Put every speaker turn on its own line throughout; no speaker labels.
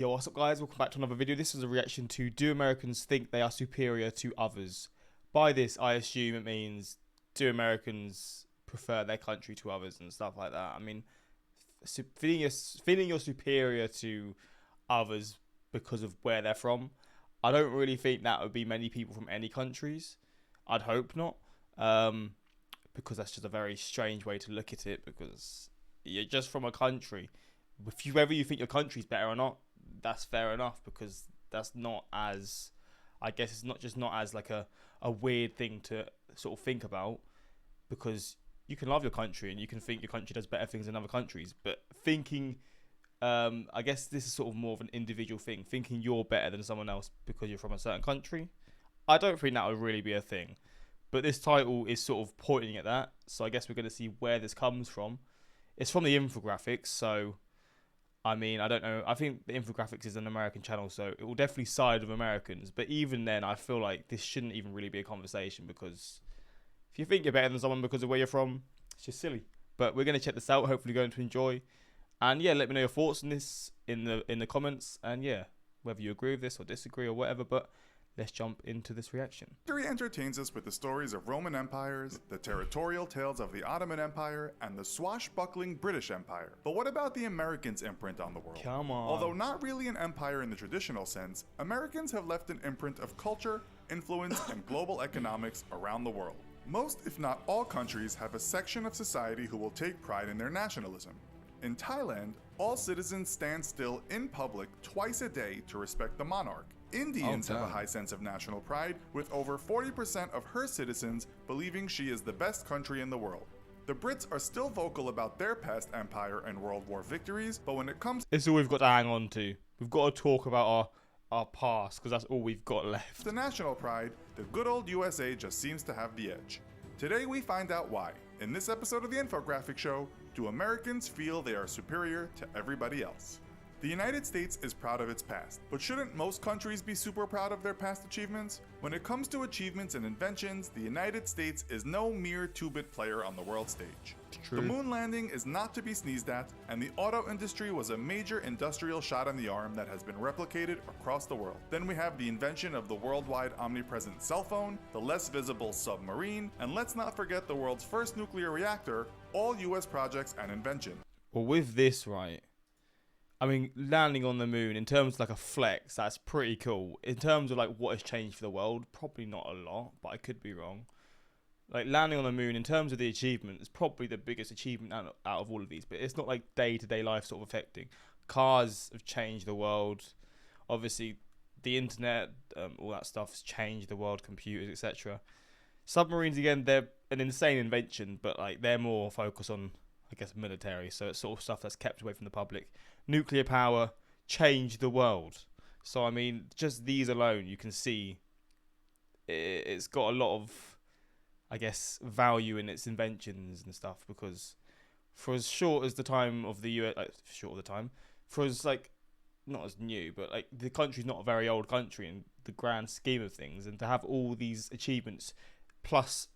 Yo, what's up guys? Welcome back to another video. This is a reaction to do Americans think they are superior to others? By this, I assume it means do Americans prefer their country to others and stuff like that. I mean, feeling you're superior to others because of where they're from, I don't really think that would be many people from any countries. I'd hope not, because that's just a very strange way to look at it, because you're just from a country. Whether you think your country's better or not, that's fair enough, because that's not as, I guess it's not as like a weird thing to sort of think about, because you can love your country and you can think your country does better things than other countries, but thinking, I guess this is sort of more of an individual thing, thinking you're better than someone else because you're from a certain country, I don't think that would really be a thing. But this title is sort of pointing at that, so I guess we're going to see where this comes from. It's from the infographics, so I mean, I don't know. I think the infographics is an American channel, so it will definitely side with Americans. But even then, I feel like this shouldn't even really be a conversation, because if you think you're better than someone because of where you're from, it's just silly. But we're going to check this out. Hopefully you're going to enjoy. And yeah, let me know your thoughts on this in the comments. And yeah, whether you agree with this or disagree or whatever. But let's jump into this reaction.
History entertains us with the stories of Roman empires, the territorial tales of the Ottoman Empire, and the swashbuckling British Empire. But what about the Americans' imprint on the world?
Come on.
Although not really an empire in the traditional sense, Americans have left an imprint of culture, influence, and global economics around the world. Most, if not all, countries have a section of society who will take pride in their nationalism. In Thailand, all citizens stand still in public twice a day to respect the monarch. Indians have a high sense of national pride, with over 40% of her citizens believing she is the best country in the world. The Brits are still vocal about their past empire and World War victories, but when it comes
This is all we've got to hang on to. We've got to talk about our past, because that's all we've got left.
to national pride, the good old USA just seems to have the edge. Today we find out why. In this episode of the Infographic Show, do Americans feel they are superior to everybody else? The United States is proud of its past, but shouldn't most countries be super proud of their past achievements? When it comes to achievements and inventions, the United States is no mere two-bit player on the world stage.
True.
The moon landing is not to be sneezed at, and the auto industry was a major industrial shot in the arm that has been replicated across the world. Then we have the invention of the worldwide omnipresent cell phone, the less visible submarine, and let's not forget the world's first nuclear reactor, all US projects and invention.
Well, with this, right, I mean, landing on the moon, in terms of like a flex, that's pretty cool. In terms of like what has changed for the world, probably not a lot, but I could be wrong. Like landing on the moon, in terms of the achievement, is probably the biggest achievement out of all of these, but it's not like day-to-day life sort of affecting. Cars have changed the world. Obviously, the internet, all that stuff has changed the world, computers, etc. Submarines, again, they're an insane invention, but like they're more focused on, I guess, military, so it's sort of stuff that's kept away from the public. Nuclear power changed the world. So, I mean, just these alone, you can see it's got a lot of, I guess, value in its inventions and stuff, because for as short as the time of the US, like, short of the time, for as, like, not as new, but, like, the country's not a very old country in the grand scheme of things, and to have all these achievements, plus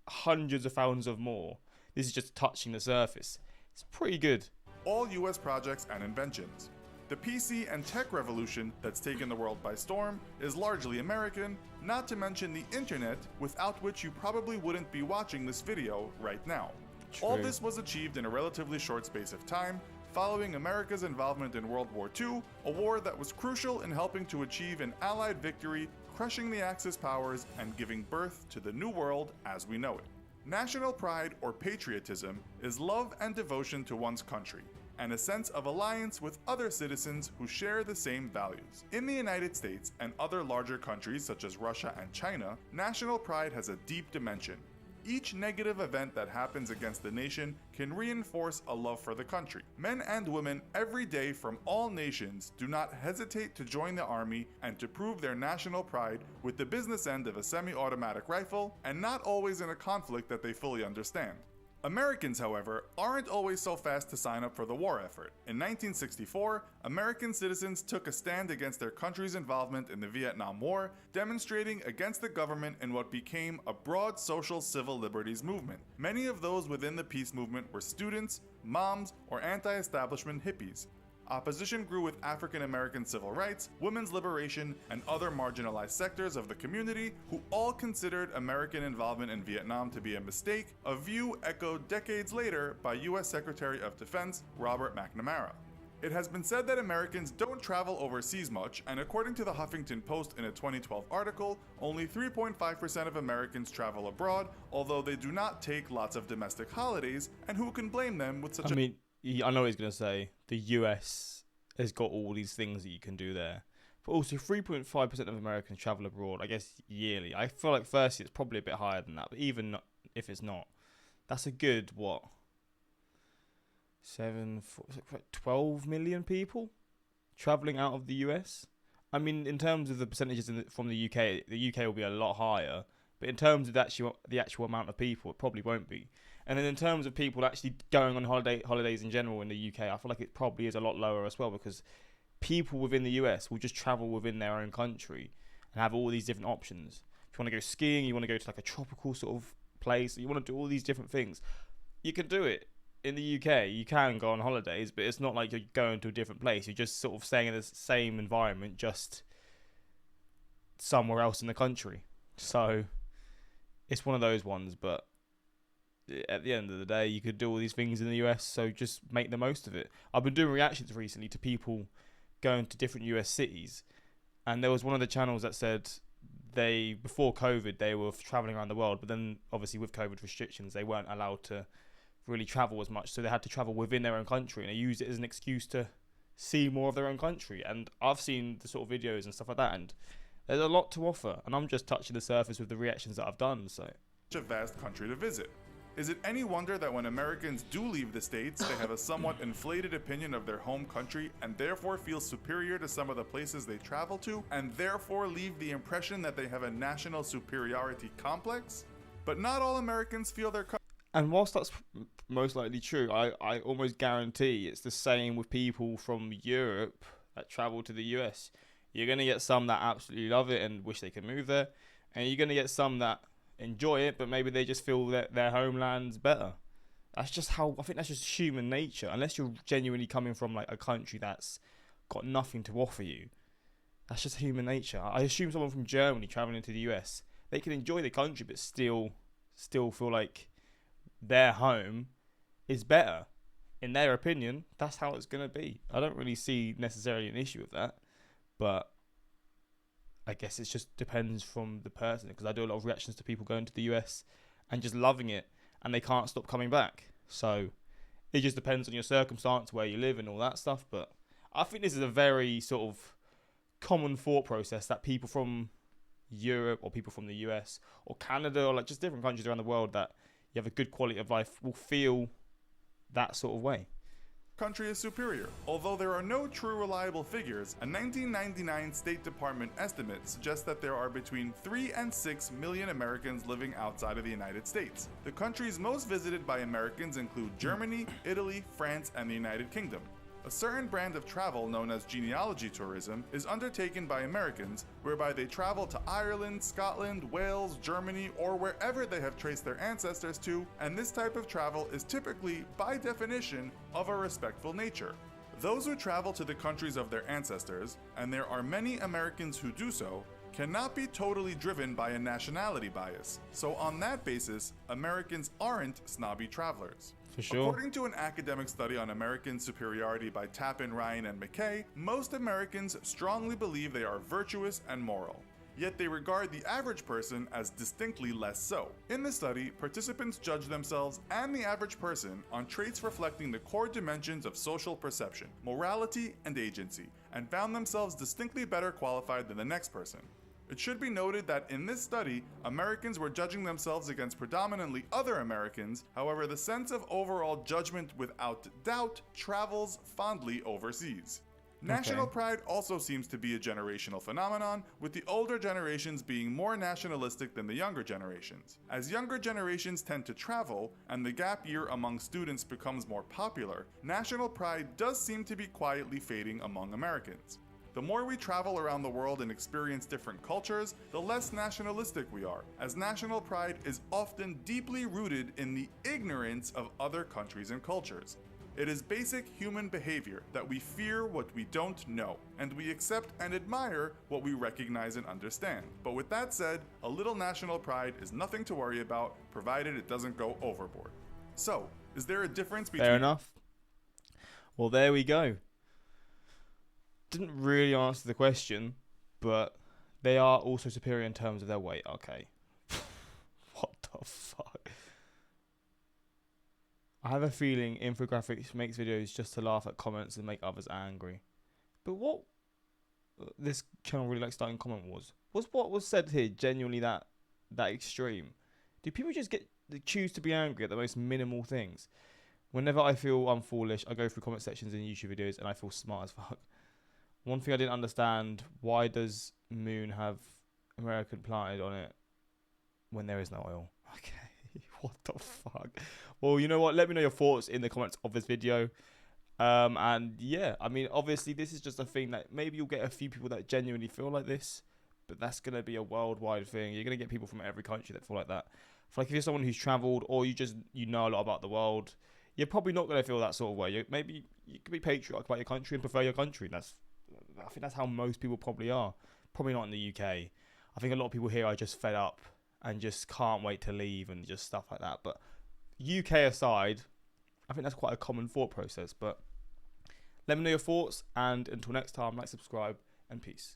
hundreds of thousands of more, this is just touching the surface. It's pretty good.
All US projects and inventions. The PC and tech revolution that's taken the world by storm is largely American, not to mention the internet, without which you probably wouldn't be watching this video right now.
True.
All this was achieved in a relatively short space of time, following America's involvement in World War II, a war that was crucial in helping to achieve an Allied victory, crushing the Axis powers and giving birth to the New World as we know it. National pride, or patriotism, is love and devotion to one's country, and a sense of alliance with other citizens who share the same values. In the United States and other larger countries such as Russia and China, national pride has a deep dimension. Each negative event that happens against the nation can reinforce a love for the country. Men and women every day from all nations do not hesitate to join the army and to prove their national pride with the business end of a semi-automatic rifle, and not always in a conflict that they fully understand. Americans, however, aren't always so fast to sign up for the war effort. In 1964, American citizens took a stand against their country's involvement in the Vietnam War, demonstrating against the government in what became a broad social civil liberties movement. Many of those within the peace movement were students, moms, or anti-establishment hippies. Opposition grew with African American civil rights, women's liberation, and other marginalized sectors of the community who all considered American involvement in Vietnam to be a mistake, a view echoed decades later by US Secretary of Defense Robert McNamara. It has been said that Americans don't travel overseas much, and according to the Huffington Post in a 2012 article, only 3.5% of Americans travel abroad, although they do not take lots of domestic holidays, and who can blame them with such
I mean, I know what he's going to say. The US has got all these things that you can do there. But also, 3.5% of Americans travel abroad, I guess, yearly. I feel like firstly, it's probably a bit higher than that. But even if it's not, that's a good, 12 million people traveling out of the US. I mean, in terms of the percentages from the UK will be a lot higher. But in terms of the actual amount of people, it probably won't be. And then in terms of people actually going on holidays in general in the UK, I feel like it probably is a lot lower as well, because people within the US will just travel within their own country and have all these different options. If you want to go skiing, you want to go to like a tropical sort of place, you want to do all these different things, you can do it. In the UK, you can go on holidays, but it's not like you're going to a different place. You're just sort of staying in the same environment, just somewhere else in the country. So it's one of those ones, but at the end of the day, you could do all these things in the US, so just make the most of it. I've been doing reactions recently to people going to different US cities, and there was one of the channels that said before COVID, they were traveling around the world, but then obviously with COVID restrictions, they weren't allowed to really travel as much, so they had to travel within their own country, and they used it as an excuse to see more of their own country. And I've seen the sort of videos and stuff like that, and there's a lot to offer, and I'm just touching the surface with the reactions that I've done. So
a vast country to visit. Is it any wonder that when Americans do leave the States, they have a somewhat inflated opinion of their home country and therefore feel superior to some of the places they travel to, and therefore leave the impression that they have a national superiority complex? But not all Americans feel their country.
And whilst that's most likely true, I almost guarantee it's the same with people from Europe that travel to the US. You're going to get some that absolutely love it and wish they could move there, and you're going to get some that enjoy it, but maybe they just feel that their homeland's better. I think that's just human nature. Unless you're genuinely coming from like a country that's got nothing to offer you, that's just human nature. I assume someone from Germany traveling to the US, they can enjoy the country, but still feel like their home is better. In their opinion, that's how it's going to be. I don't really see necessarily an issue with that, but I guess it just depends from the person, because I do a lot of reactions to people going to the US and just loving it, and they can't stop coming back. So it just depends on your circumstance, where you live and all that stuff. But I think this is a very sort of common thought process that people from Europe or people from the US or Canada or like just different countries around the world that you have a good quality of life will feel that sort of way.
Country is superior. Although there are no true reliable figures, a 1999 State Department estimate suggests that there are between 3 and 6 million Americans living outside of the United States. The countries most visited by Americans include Germany, Italy, France, and the United Kingdom. A certain brand of travel known as genealogy tourism is undertaken by Americans, whereby they travel to Ireland, Scotland, Wales, Germany, or wherever they have traced their ancestors to, and this type of travel is typically, by definition, of a respectful nature. Those who travel to the countries of their ancestors, and there are many Americans who do so, cannot be totally driven by a nationality bias. So on that basis, Americans aren't snobby travelers.
For sure.
According to an academic study on American superiority by Tappan, Ryan, and McKay, most Americans strongly believe they are virtuous and moral. Yet they regard the average person as distinctly less so. In the study, participants judged themselves and the average person on traits reflecting the core dimensions of social perception, morality, and agency, and found themselves distinctly better qualified than the next person. It should be noted that in this study, Americans were judging themselves against predominantly other Americans. However, the sense of overall judgment without doubt travels fondly overseas. National pride also seems to be a generational phenomenon, with the older generations being more nationalistic than the younger generations. As younger generations tend to travel, and the gap year among students becomes more popular, national pride does seem to be quietly fading among Americans. The more we travel around the world and experience different cultures, the less nationalistic we are, as national pride is often deeply rooted in the ignorance of other countries and cultures. It is basic human behavior that we fear what we don't know, and we accept and admire what we recognize and understand. But with that said, a little national pride is nothing to worry about, provided it doesn't go overboard. So, is there a difference between...
Fair enough. Well, there we go. Didn't really answer the question, but they are also superior in terms of their weight. Okay. What the fuck? I have a feeling Infographics makes videos just to laugh at comments and make others angry. But what this channel really likes starting comment was what was said here genuinely that extreme? Do people just choose to be angry at the most minimal things? Whenever I feel I'm foolish, I go through comment sections in YouTube videos and I feel smart as fuck. One thing I didn't understand, why does Moon have American planted on it when there is no oil? Okay. What the fuck? Well, you know what? Let me know your thoughts in the comments of this video. And yeah, I mean, obviously, this is just a thing that maybe you'll get a few people that genuinely feel like this, but that's going to be a worldwide thing. You're going to get people from every country that feel like that. For like, if you're someone who's traveled or you know a lot about the world, you're probably not going to feel that sort of way. Maybe you could be patriotic about your country and prefer your country. I think that's how most people probably are. Probably not in the UK. I think a lot of people here are just fed up and just can't wait to leave and just stuff like that. But UK aside, I think that's quite a common thought process. But let me know your thoughts, and until next time, like, subscribe, and peace.